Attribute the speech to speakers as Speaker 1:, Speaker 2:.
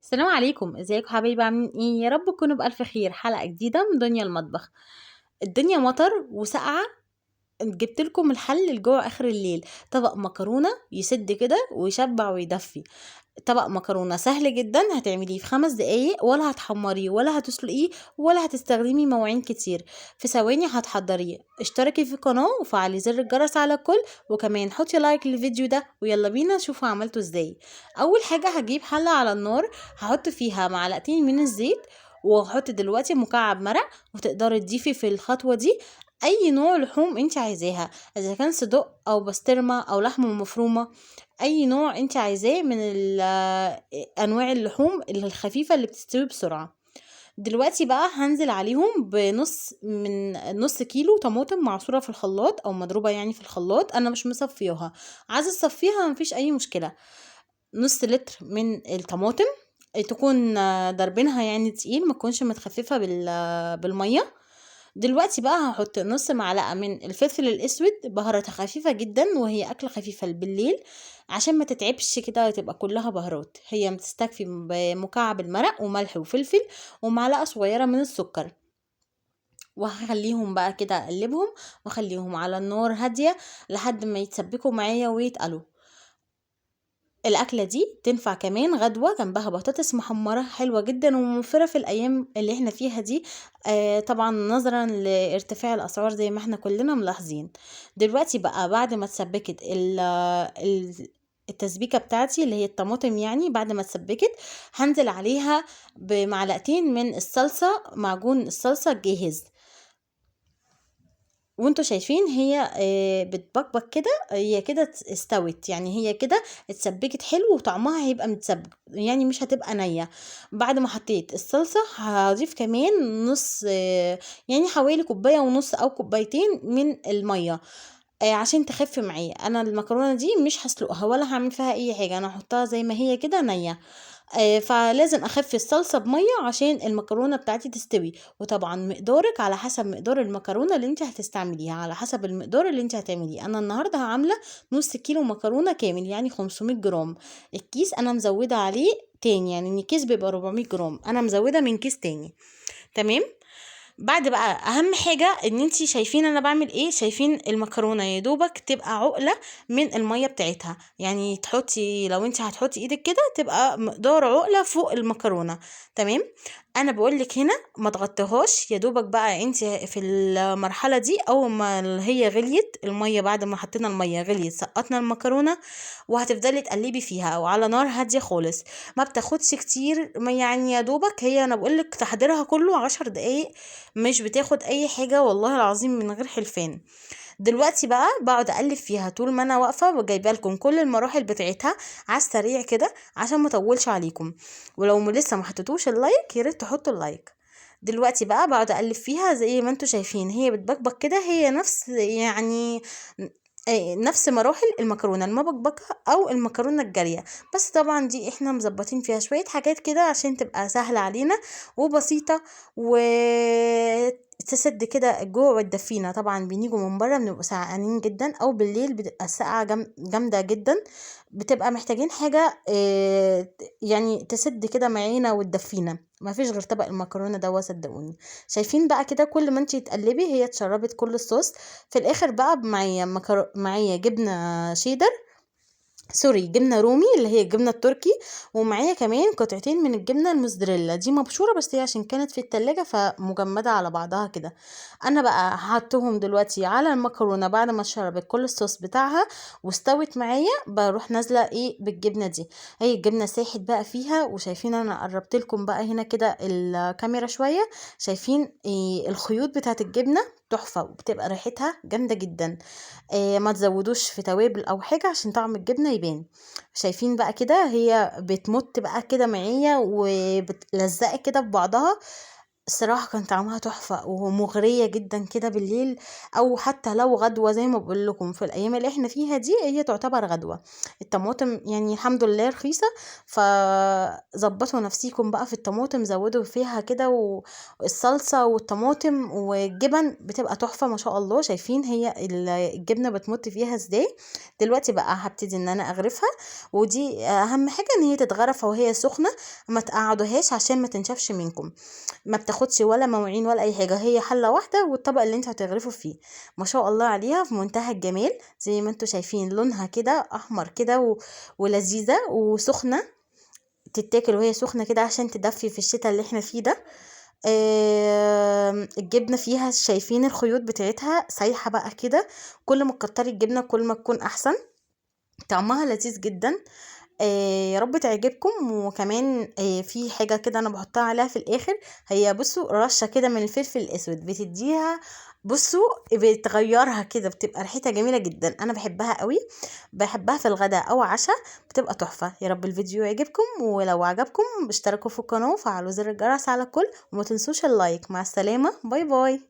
Speaker 1: السلام عليكم، ازيكم حبايبي عاملين ايه؟ يا رب تكونوا بألف خير. حلقة جديدة من دنيا المطبخ. الدنيا مطر وسقعة. جبت لكم الحل لجوع اخر الليل. طبق مكرونة يسد كده ويشبع ويدفي. طبق مكرونة سهل جدا، هتعمليه في 5 دقايق، ولا هتحمريه ولا هتسلقيه ولا هتستخدمي مواعين كتير. في ثواني هتحضريه. اشتركي في القناة وفعلي زر الجرس على الكل، وكمان حطي لايك للفيديو ده، ويلا بينا نشوف عملته ازاي. اول حاجة هجيب حلة على النار، هحط فيها معلقتين من الزيت، وهحط دلوقتي مكعب مرق. وتقدري تضيفي في الخطوة دي اي نوع لحوم انت عايزاها، اذا كان صدق او بسطرمة او لحمة مفرومة. اي نوع انت عايزاه من انواع اللحوم الخفيفة اللي بتستوي بسرعة. دلوقتي بقى هنزل عليهم نص كيلو طماطم معصورة في الخلاط او مضروبة يعني في الخلاط، انا مش مصفياها. عايزة تصفيها مفيش اي مشكلة. نص لتر من الطماطم، تكون ضربينها يعني تقيل، ما تكونش متخففة بالمية. دلوقتي بقى هحط نص معلقة من الفلفل الاسود، بهاراتها خفيفة جدا وهي اكلة خفيفة بالليل، عشان ما تتعبش كده، تبقى كلها بهارات. هي بتستكفي بمكعب المرق وملح وفلفل ومعلقة صغيرة من السكر. وهخليهم بقى كده اقلبهم، واخليهم على النار هادية لحد ما يتسبكوا معايا ويتقلوا. الأكلة دي تنفع كمان غدوة جنبها بطاطس محمرة حلوة جدا وموفرة في الأيام اللي احنا فيها دي. طبعا نظرا لارتفاع الأسعار زي ما احنا كلنا ملاحظين. دلوقتي بقى بعد ما اتسبكت التسبيكة بتاعتي اللي هي الطماطم، يعني بعد ما اتسبكت هنزل عليها بمعلقتين من الصلصة، معجون الصلصة الجاهز. وانتوا شايفين هي بتبقبق كده، هي كده استوت، يعني هي كده اتسبكت حلو وطعمها هيبقى متسبك، يعني مش هتبقى نية. بعد ما حطيت الصلصة هضيف كمان نص، يعني حوالي كوباية ونص او كوبايتين من المية، عشان تخف معايا. انا المكرونة دي مش هسلقها ولا هعمل فيها اي حاجة، انا هحطها زي ما هي كده نية. فلازم اخفي الصلصه بميه عشان المكرونه بتاعتي تستوي. وطبعا مقدارك على حسب مقدار المكرونه اللي انت هتستعمليها، على حسب المقدار اللي انت هتعمليه. انا النهارده عامله نص كيلو مكرونه كامل، يعني 500 جرام. الكيس انا مزوده عليه تاني، يعني ان الكيس بيبقى 400 جرام، انا مزوده من كيس تاني. تمام. بعد بقى اهم حاجة ان انتي شايفين انا بعمل ايه، شايفين المكرونة يا دوبك تبقى عقلة من المية بتاعتها، يعني تحطي لو انتي هتحطي ايدك كده تبقى مقدار عقلة فوق المكرونة. تمام. انا بقولك هنا ما تغطيهاش، يا دوبك بقى انتي في المرحلة دي اول ما هي غليت المية، بعد ما حطينا المية غليت سقطنا المكرونة، وهتفضلي تقلبي فيها وعلى نار هادية خالص. ما بتاخدش كتير، يعني يا دوبك هي انا بقولك تحضيرها كله 10 دقايق، مش بتاخد اي حاجة والله العظيم من غير حلفان. دلوقتي بقى بقعد اقلب فيها طول ما انا واقفه، وجايبه لكم كل المراحل بتاعتها على السريع كده عشان ما اطولش عليكم. ولو لسه ما حطيتوش اللايك يا ريت تحطوا اللايك. دلوقتي بقى بقعد اقلب فيها زي ما انتوا شايفين، هي بتبقبق كده، هي نفس يعني نفس مراحل المكرونه المبكبكه او المكرونه الجاريه. بس طبعا دي احنا مظبطين فيها شويه حاجات كده عشان تبقى سهله علينا وبسيطه، تسد كده الجوع وتدفينا. طبعا بنيجوا من بره بنبقى سعانين جدا، او بالليل بتبقى الساعة جامدة جدا، بتبقى محتاجين حاجة يعني تسد كده معانا وتدفينا. ما فيش غير طبق المكرونة ده، صدقوني. شايفين بقى كده كل ما انتي تقلبي هي اتشربت كل الصوص. في الاخر بقى معايا جبنة شيدر، سوري جبنه رومي اللي هي الجبنه التركي، ومعايا كمان قطعتين من الجبنه الموزاريلا دي مبشوره، بس هي عشان كانت في التلاجة فمجمده على بعضها كده. انا بقى هحطهم دلوقتي على المكرونه بعد ما شربت كل الصوص بتاعها واستوت معايا، بروح نازله ايه بالجبنه دي. هي الجبنه ساحت بقى فيها، وشايفين انا قربت لكم بقى هنا كده الكاميرا شويه، شايفين إيه الخيوط بتاعت الجبنه؟ تحفه، وبتبقى ريحتها جامده جدا. ما تزودوش في توابل او حاجة عشان طعم الجبنة يبان. شايفين بقى كده هي بتمط بقى كده معايا وبتلزق كده في بعضها. الصراحة كان طعمها تحفة ومغرية جدا كده بالليل، او حتى لو غدوة زي ما بقول لكم في الايام اللي احنا فيها دي هي تعتبر غدوة. الطماطم يعني الحمد لله رخيصة، فظبطوا نفسيكم بقى في الطماطم، زودوا فيها كده، والصلصة والطماطم والجبن بتبقى تحفة ما شاء الله. شايفين هي الجبنة بتمط فيها ازاي؟ دلوقتي بقى هبتدي ان انا اغرفها، ودي اهم حاجة ان هي تتغرف وهي سخنة، ما تقعدوهاش عشان ما تنشفش منكم. ما بتاخدش ولا مواعين ولا اي حاجه، هي حله واحده والطبق اللي انت هتغرفوا فيه. ما شاء الله عليها في منتهى الجمال، زي ما انتوا شايفين لونها كده احمر كده ولذيذه وسخنه، تتاكل وهي سخنه كده عشان تدفي في الشتاء اللي احنا فيه ده. الجبنه فيها شايفين الخيوط بتاعتها سايحه بقى كده، كل ما تكتري الجبنه كل ما تكون احسن. طعمها لذيذ جدا. يا رب تعجبكم. وكمان في حاجة كده انا بحطها عليها في الاخر، هي بصوا رشة كده من الفلفل الاسود، بتديها بصوا بتغيرها كده، بتبقى ريحتها جميلة جدا، انا بحبها قوي، بحبها في الغداء او عشاء، بتبقى تحفة. يا رب الفيديو يعجبكم، ولو عجبكم اشتركوا في القناة وفعلوا زر الجرس على الكل، وما تنسوش اللايك. مع السلامة، باي باي.